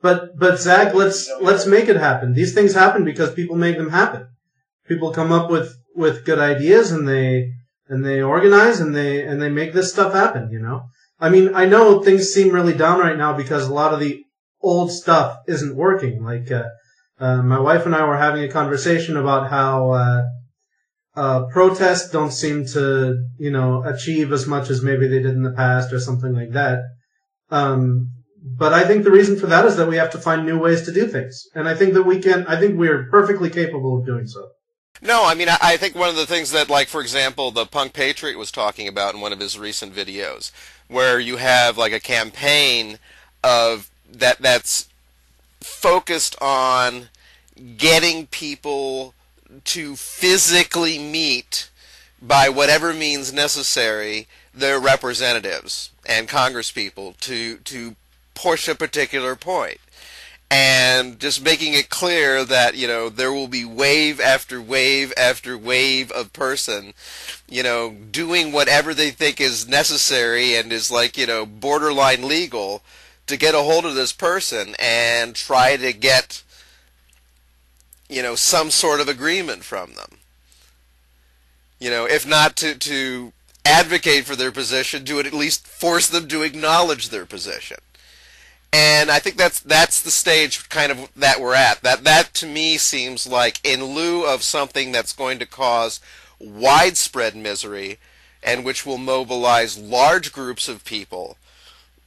But Zach, let's make it happen. These things happen because people make them happen. People come up with good ideas and they organize and they make this stuff happen, you know? I mean, I know things seem really down right now because a lot of the old stuff isn't working. Like, my wife and I were having a conversation about how, protests don't seem to, you know, achieve as much as maybe they did in the past or something like that. But I think the reason for that is that we have to find new ways to do things. And I think that I think we're perfectly capable of doing so. No, I mean, I think one of the things that, like, for example, the Punk Patriot was talking about in one of his recent videos, where you have, like, a campaign of that's focused on getting people to physically meet, by whatever means necessary, their representatives and congresspeople to push a particular point. And just making it clear that, you know, there will be wave after wave after wave of person, you know, doing whatever they think is necessary and is, like, you know, borderline legal to get a hold of this person and try to get, you know, some sort of agreement from them. You know, if not to advocate for their position, to at least force them to acknowledge their position. And I think that's the stage kind of that we're at. That to me seems like, in lieu of something that's going to cause widespread misery and which will mobilize large groups of people,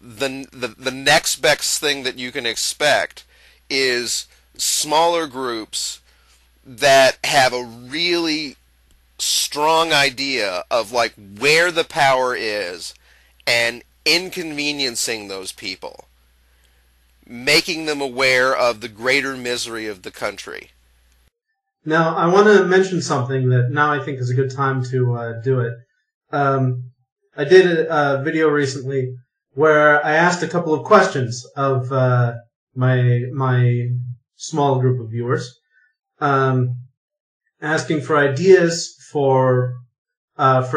the next best thing that you can expect is smaller groups that have a really strong idea of, like, where the power is and inconveniencing those people, making them aware of the greater misery of the country. Now, I want to mention something that now I think is a good time to do it. I did a video recently where I asked a couple of questions of my small group of viewers, asking for ideas for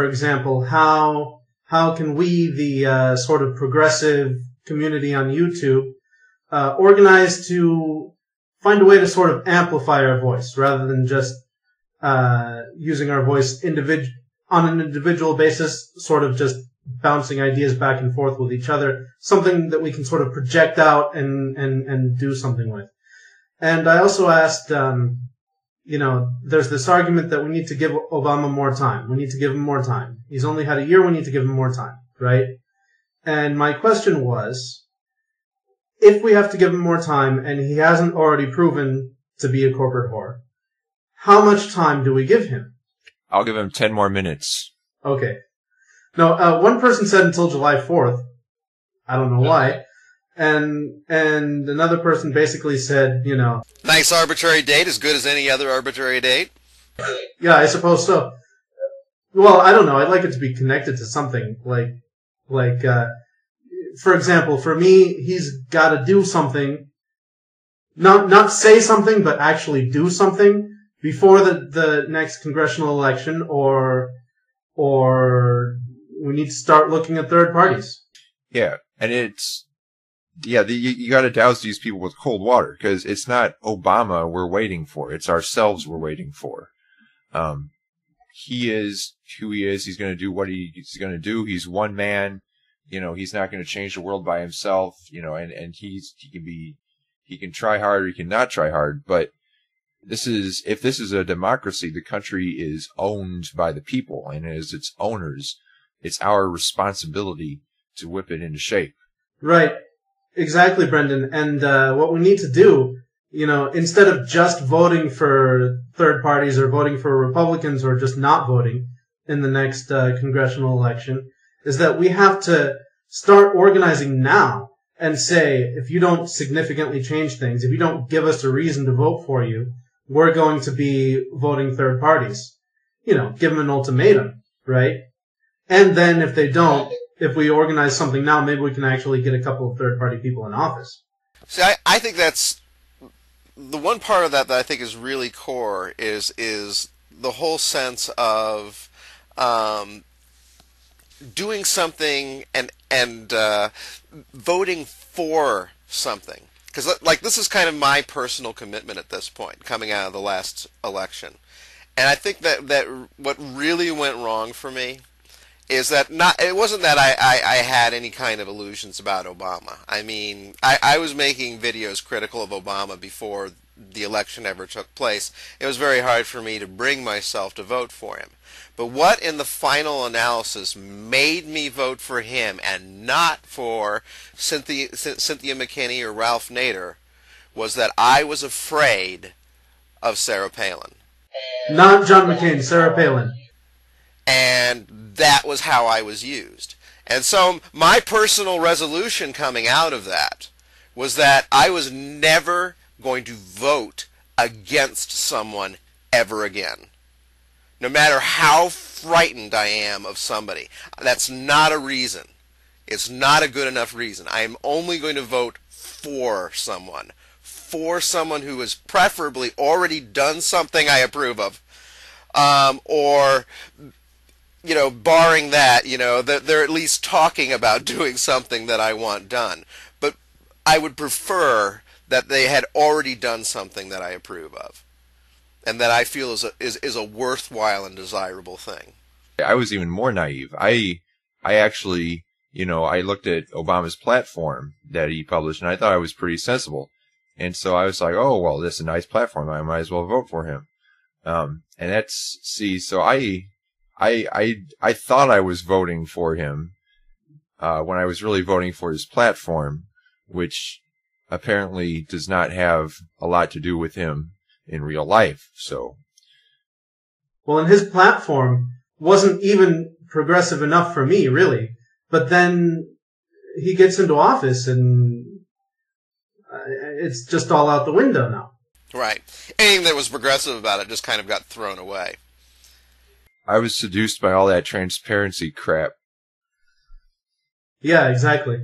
example, how can we, the sort of progressive community on YouTube, organize to find a way to sort of amplify our voice rather than just using our voice on an individual basis, sort of just bouncing ideas back and forth with each other, something that we can sort of project out and do something with. And I also asked, you know, there's this argument that we need to give Obama more time. We need to give him more time. He's only had a year. We need to give him more time, right? And my question was, if we have to give him more time and he hasn't already proven to be a corporate whore, how much time do we give him? I'll give him 10 more minutes. Okay. No, one person said until July 4th. I don't know why. And another person basically said, you know, nice arbitrary date, as good as any other arbitrary date. Yeah, I suppose so. Well, I don't know. I'd like it to be connected to something like, for example, for me, he's got to do something, not say something, but actually do something before the next congressional election, or we need to start looking at third parties. Yeah, and you got to douse these people with cold water, because it's not Obama we're waiting for; it's ourselves we're waiting for. He is who he is. He's going to do what he's going to do. He's one man. You know, he's not going to change the world by himself. You know, and he can try hard or he can not try hard. But if this is a democracy, the country is owned by the people, and as its owners, it's our responsibility to whip it into shape. Right. Exactly, Brendon. And what we need to do, you know, instead of just voting for third parties or voting for Republicans or just not voting in the next congressional election, is that we have to start organizing now and say, if you don't significantly change things, if you don't give us a reason to vote for you, we're going to be voting third parties. You know, give them an ultimatum, right? And then if they don't, if we organize something now, maybe we can actually get a couple of third-party people in office. See, I think that's the one part of that I think is really core is the whole sense of doing something and voting for something. because like this is kind of my personal commitment at this point, coming out of the last election, and I think that what really went wrong for me is that it wasn't that I had any kind of illusions about Obama. I mean, I was making videos critical of Obama before the election ever took place. It was very hard for me to bring myself to vote for him. But what in the final analysis made me vote for him and not for Cynthia McKinney or Ralph Nader was that I was afraid of Sarah Palin. Not John McCain, Sarah Palin. And that was how I was used. And so my personal resolution coming out of that was that I was never going to vote against someone ever again. No matter how frightened I am of somebody, that's not a reason. It's not a good enough reason. I am only going to vote for someone who has preferably already done something I approve of, or, you know, barring that, you know, that they're at least talking about doing something that I want done. But I would prefer that they had already done something that I approve of, and that I feel is a worthwhile and desirable thing. I was even more naive. I actually, you know, I looked at Obama's platform that he published, and I thought it was pretty sensible. And so I was like, oh, well, this is a nice platform. I might as well vote for him. And that's, see, so I thought I was voting for him, when I was really voting for his platform, which apparently does not have a lot to do with him in real life, so. Well, and his platform wasn't even progressive enough for me, really. But then he gets into office and it's just all out the window now. Right. Anything that was progressive about it just kind of got thrown away. I was seduced by all that transparency crap. Yeah, exactly.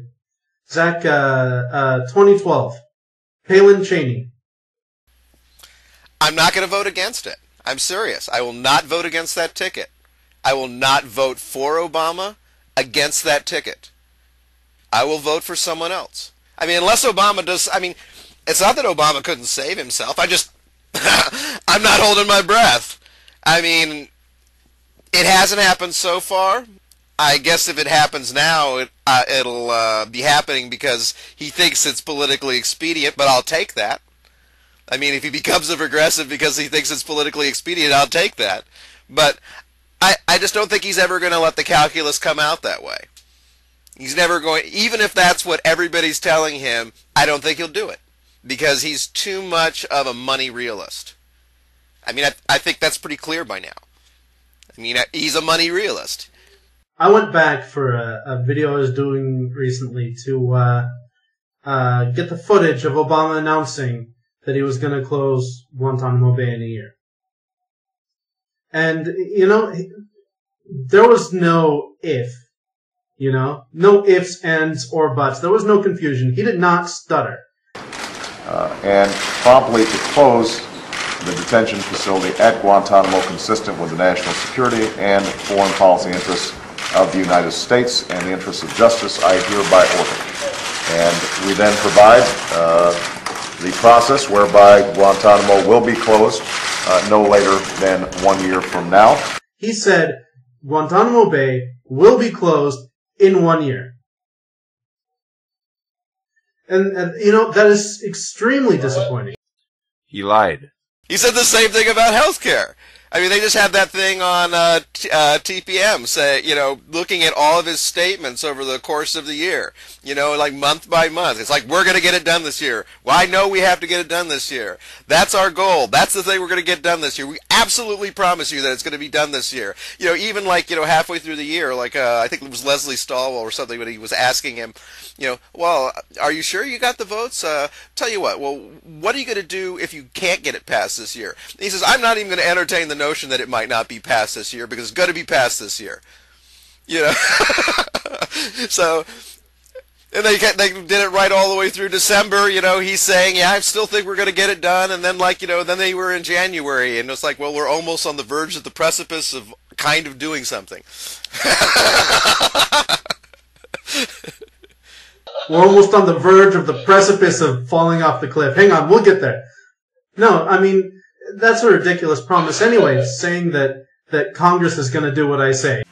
Zach, 2012. Palin Cheney. I'm not going to vote against it. I'm serious. I will not vote against that ticket. I will not vote for Obama against that ticket. I will vote for someone else. I mean, unless Obama does, I mean, it's not that Obama couldn't save himself. I'm not holding my breath. I mean, it hasn't happened so far. I guess if it happens now, it'll be happening because he thinks it's politically expedient, but I'll take that. I mean, if he becomes a progressive because he thinks it's politically expedient, I'll take that. But I just don't think he's ever going to let the calculus come out that way. He's never going, even if that's what everybody's telling him, I don't think he'll do it. Because he's too much of a money realist. I mean, I think that's pretty clear by now. I mean, he's a money realist. I went back for a video I was doing recently to get the footage of Obama announcing that he was going to close Guantanamo Bay in a year. And, you know, there was no if, you know, no ifs, ands, or buts. There was no confusion. He did not stutter. And promptly to close the detention facility at Guantanamo consistent with the national security and foreign policy interests of the United States and the interests of justice, I hereby order. And we then provide the process whereby Guantanamo will be closed no later than 1 year from now. He said Guantanamo Bay will be closed in 1 year. And you know, that is extremely disappointing. He lied. He said the same thing about healthcare. I mean, they just had that thing on TPM, say, you know, looking at all of his statements over the course of the year, you know, like month by month. It's like, we're going to get it done this year. Well, I know we have to get it done this year. That's our goal. That's the thing we're going to get done this year. We absolutely promise you that it's going to be done this year. You know, even like, you know, halfway through the year, like I think it was Leslie Stalwell or something, when he was asking him, you know, well, are you sure you got the votes? Tell you what, well, what are you going to do if you can't get it passed this year? And he says, I'm not even going to entertain the notion that it might not be passed this year because it's going to be passed this year. You know? So, and they did it right all the way through December. You know, he's saying, yeah, I still think we're going to get it done. And then, like, you know, then they were in January, and it's like, well, we're almost on the verge of the precipice of kind of doing something. We're almost on the verge of the precipice of falling off the cliff. Hang on, we'll get there. No, I mean, that's a ridiculous promise anyway, saying that Congress is going to do what I say.